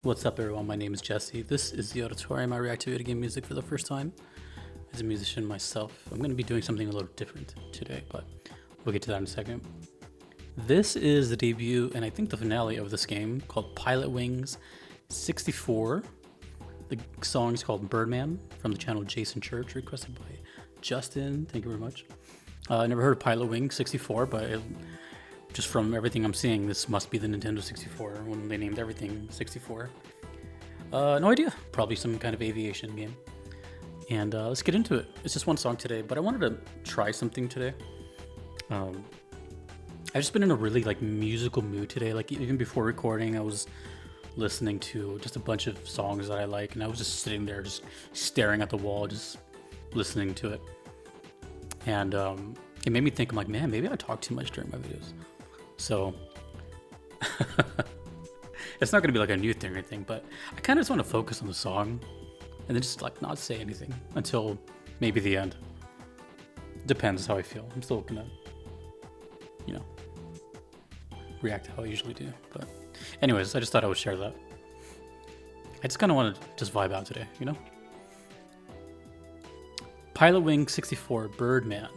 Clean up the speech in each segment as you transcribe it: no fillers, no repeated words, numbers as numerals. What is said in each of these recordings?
What's up, everyone? My name is Jesse. This is the Auditorium. I react to video game music for the first time as a musician myself. I'm going to be doing something a little different today, but we'll get to that in a second. This is the debut and I think the finale of this game called Pilotwings 64. The song is called Birdman from the channel Jason Church, requested by Justin. Thank you very much. I never heard of Pilotwings 64, but just from everything I'm seeing, this must be the Nintendo 64 when they named everything 64. No idea. Probably some kind of aviation game. And let's get into it. It's just one song today, but I wanted to try something today. I've just been in a really musical mood today. Like even before recording, I was listening to just a bunch of songs that I like, and I was just sitting there just staring at the wall, just listening to it. And it made me think, I'm like, man, maybe I talk too much during my videos. So it's not going to be like a new thing or anything, but I kind of just want to focus on the song and then just not say anything until maybe the end. Depends how I feel. I'm still going to, react how I usually do. But anyways, I just thought I would share that. I just kind of want to just vibe out today, Pilotwings 64 Birdman.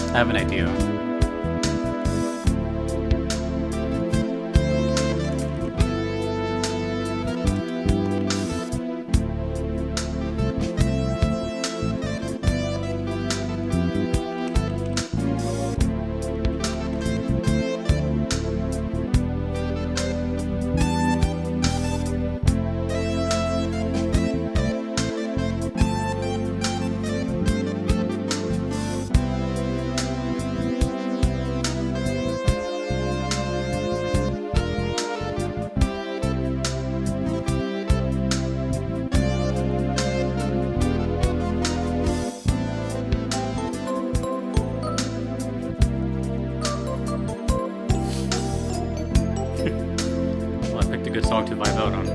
I have an idea. Good song to vibe out on.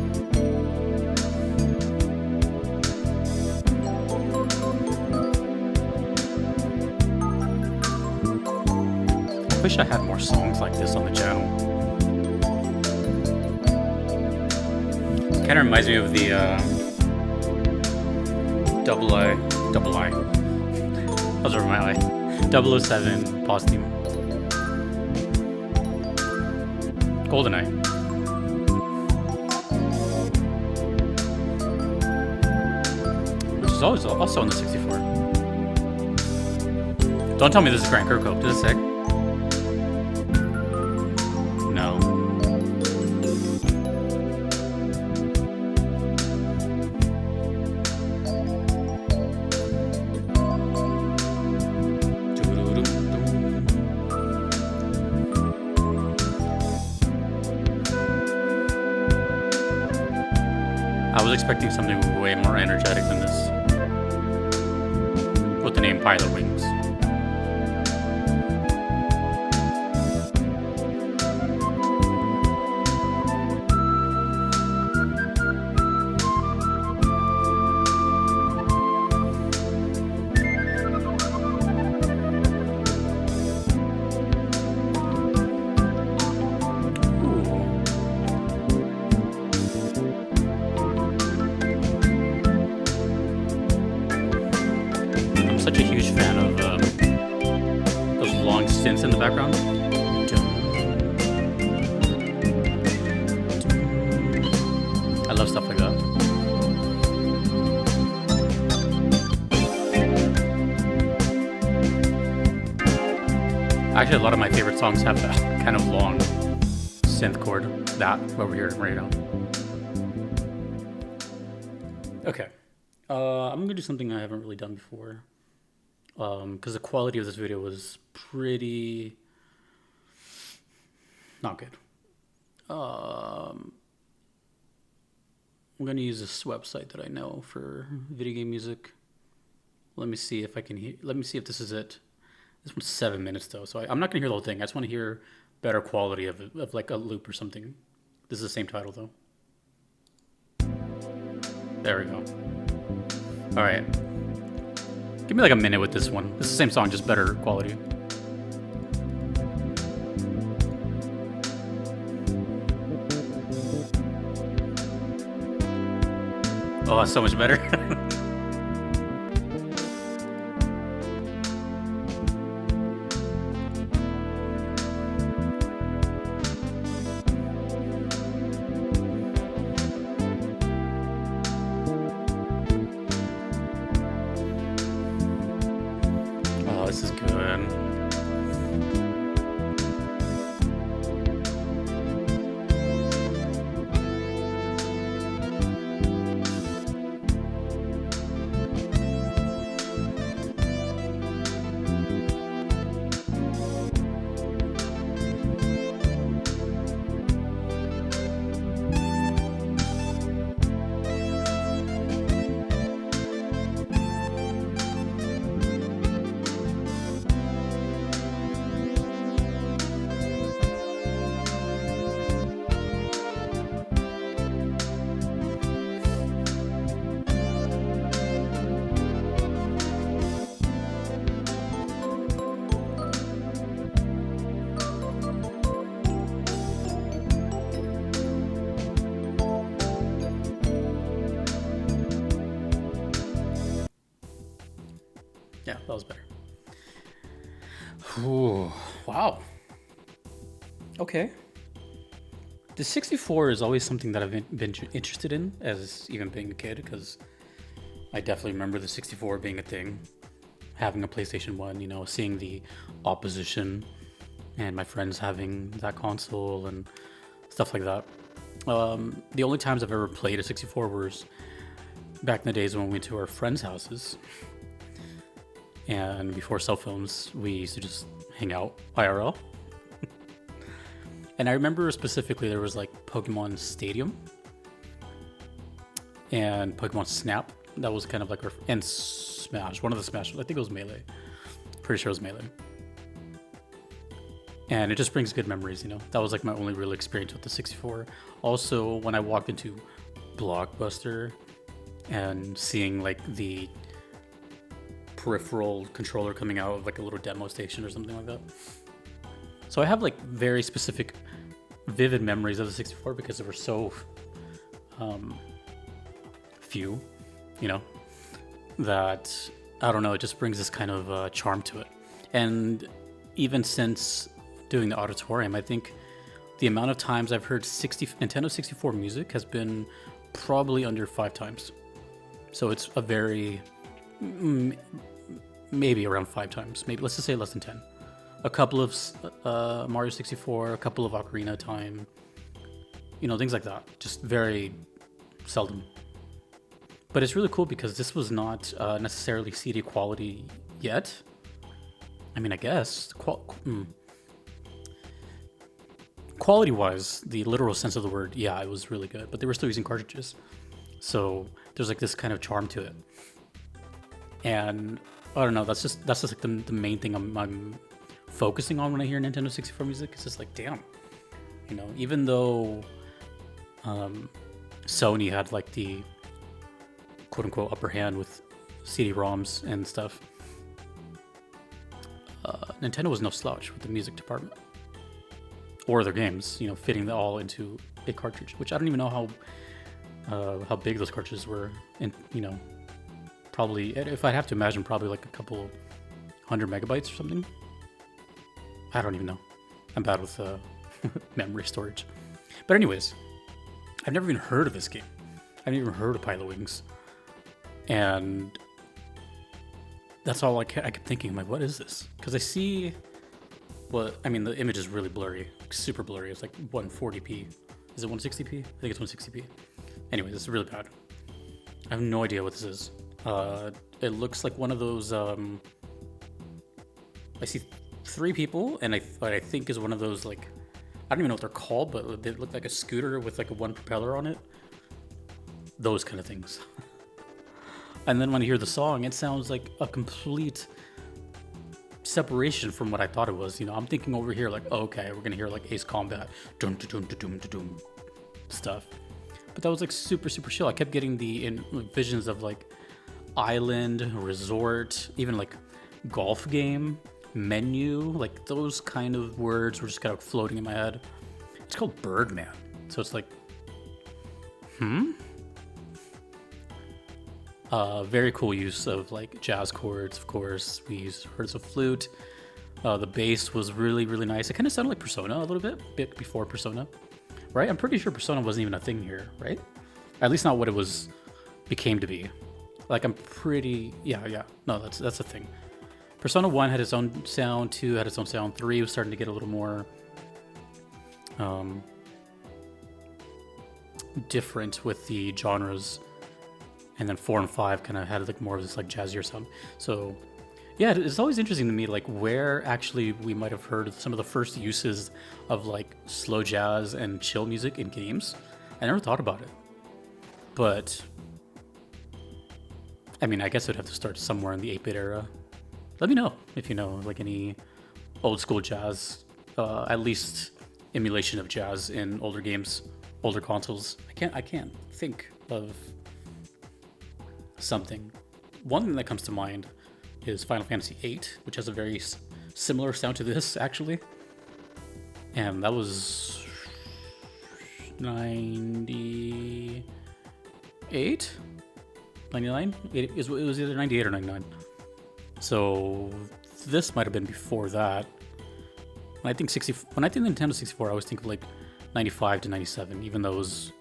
I wish I had more songs like this on the channel. Kind of reminds me of the double I was over my eye. 007 pause theme. GoldenEye. It's always also on the 64. Don't tell me this is Grant Kirkhope. Is this sick? No. I was expecting something way more energetic than this. With the name Pilotwings. Such a huge fan of those long stints in the background. I love stuff like that. Actually, a lot of my favorite songs have that kind of long synth chord. That over here right now. Okay. I'm gonna do something I haven't really done before. because the quality of this video was pretty not good. I'm gonna use this website that I know for video game music. Let me see if I can hear. Let me see if this is it. This one's 7 minutes though, so I'm not gonna hear the whole thing. I just want to hear better quality of like a loop or something. This is the same title though. There we go. All right. Give me like a minute with this one. It's the same song, just better quality. Oh, that's so much better. Oh, this is good. Yeah, that was better. Ooh, wow. Okay. The 64 is always something that I've been interested in as even being a kid, because I definitely remember the 64 being a thing. Having a PlayStation 1, you know, seeing the opposition and my friends having that console and stuff like that. The only times I've ever played a 64 was back in the days when we went to our friends' houses. And before cell phones, we used to just hang out IRL. And I remember specifically there was like Pokemon Stadium and Pokemon Snap. That was kind of like our, and Smash, one of the Smash, I think it was Melee. Pretty sure it was Melee. And it just brings good memories, you know. That was like my only real experience with the 64. Also, when I walked into Blockbuster and seeing like the peripheral controller coming out of like a little demo station or something like that. So I have like very specific, vivid memories of the 64 because there were so few, you know, that I don't know, it just brings this kind of charm to it. And even since doing the auditorium, I think the amount of times I've heard Nintendo 64 music has been probably under 5 times. So it's a very, maybe around 5 times, maybe let's just say less than 10. A couple of Mario 64, a couple of Ocarina of Time, you know, things like that. Just very seldom. But it's really cool because this was not necessarily CD quality yet. I mean, I guess quality-wise, the literal sense of the word, yeah, it was really good. But they were still using cartridges, so there's like this kind of charm to it. And I don't know, that's just like the main thing I'm focusing on when I hear Nintendo 64 music. It's just like, damn, you know, even though Sony had like the quote-unquote upper hand with CD-ROMs and stuff, Nintendo was no slouch with the music department or their games, you know, fitting them all into a cartridge, which I don't even know how big those cartridges were, and you know, probably, if I'd have to imagine, probably like a couple 100 megabytes or something. I don't even know. I'm bad with memory storage. But anyways, I've never even heard of this game. I've never even heard of Pilotwings. And that's all I kept thinking. I'm like, what is this? Because I see, well, I mean, the image is really blurry, super blurry. It's like 140p. Is it 160p? I think it's 160p. Anyways, this is really bad. I have no idea what this is. It looks like one of those I see 3 people, and what I think is one of those, like, I don't even know what they're called, but they look like a scooter with like a one propeller on it. Those kind of things. And then when I hear the song, it sounds like a complete separation from what I thought it was. You know, I'm thinking over here like, oh, okay, we're gonna hear like Ace Combat, dum dum dum dum dum stuff. But that was like super chill. I kept getting the visions of like island, resort, even like golf game, menu, like those kind of words were just kind of floating in my head. It's called Birdman, so it's like, very cool use of like jazz chords, of course. We used hertz of flute. The bass was really nice. It kind of sounded like Persona a little bit before Persona, right? I'm pretty sure Persona wasn't even a thing here, right? At least not what it became to be. Like I'm pretty, yeah. No, that's a thing. Persona 1 had its own sound, 2 had its own sound, 3 was starting to get a little more different with the genres. And then 4 and 5 kind of had like more of this like jazzier sound. So yeah, it's always interesting to me like where actually we might have heard some of the first uses of like slow jazz and chill music in games. I never thought about it. But I mean, I guess it would have to start somewhere in the 8-bit era. Let me know if you know like any old school jazz, at least emulation of jazz in older games, older consoles. I can't think of something. One thing that comes to mind is Final Fantasy VIII, which has a very similar sound to this, actually. And that was 98? 99? It was either 98 or 99. So this might have been before that. When I think Nintendo 64, I always think of like 95 to 97, even though it was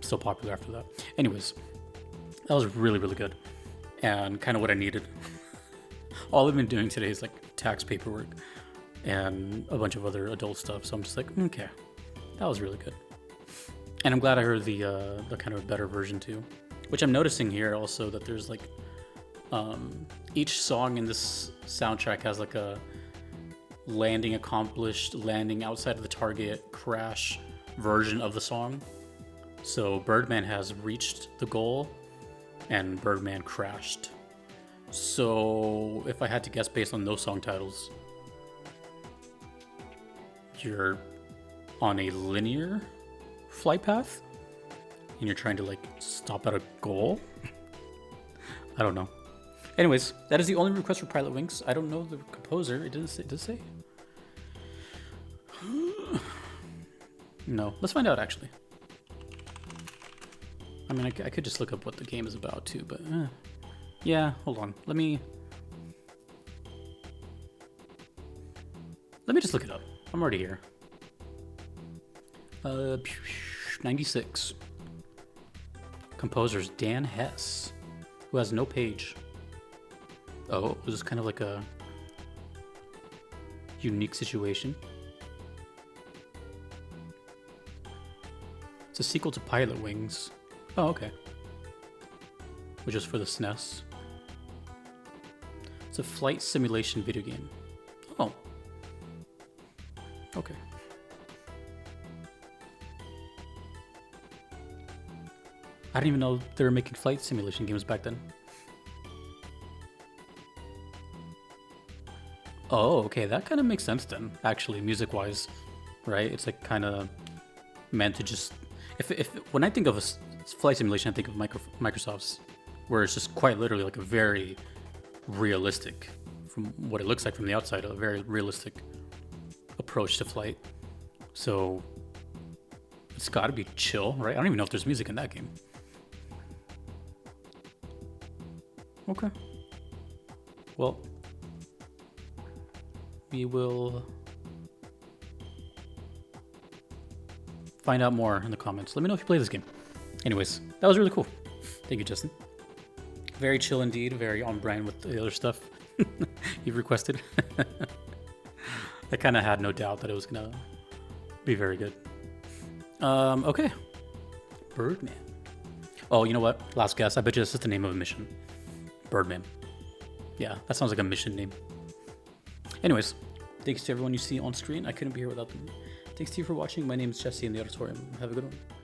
still popular after that. Anyways, that was really good and kind of what I needed. All I've been doing today is like tax paperwork and a bunch of other adult stuff. So I'm just like, okay, that was really good. And I'm glad I heard the kind of better version too, which I'm noticing here also that there's like, each song in this soundtrack has like a landing accomplished, landing outside of the target, crash version of the song. So Birdman has reached the goal and Birdman crashed. So if I had to guess based on those song titles, you're on a linear flight path and you're trying to like stop at a goal. I don't know. Anyways, that is the only request for Pilotwings. I don't know the composer. It didn't say. Did it say? No. Let's find out actually. I mean, I could just look up what the game is about too, but yeah, hold on. Let me just look it up. I'm already here. 96. Composer's Dan Hess, who has no page. Oh, this is kind of like a unique situation. It's a sequel to Pilotwings. Oh, okay. Which is for the SNES. It's a flight simulation video game. Oh. Okay. I didn't even know they were making flight simulation games back then. Oh, okay, that kind of makes sense then, actually, music-wise, right? It's like kind of meant to just... When I think of a flight simulation, I think of Microsoft's, where it's just quite literally like a very realistic, from what it looks like from the outside, a very realistic approach to flight. So it's got to be chill, right? I don't even know if there's music in that game. Okay. Well, we will find out more in the comments. Let me know if you play this game. Anyways, that was really cool. Thank you, Justin. Very chill indeed, very on brand with the other stuff you've requested. I kind of had no doubt that it was gonna be very good. Okay. Birdman. Oh, you know what? Last guess. I bet you this is the name of a mission. Birdman. Yeah, that sounds like a mission name. Anyways, thanks to everyone you see on screen. I couldn't be here without them. Thanks to you for watching. My name is Jesse in the auditorium. Have a good one.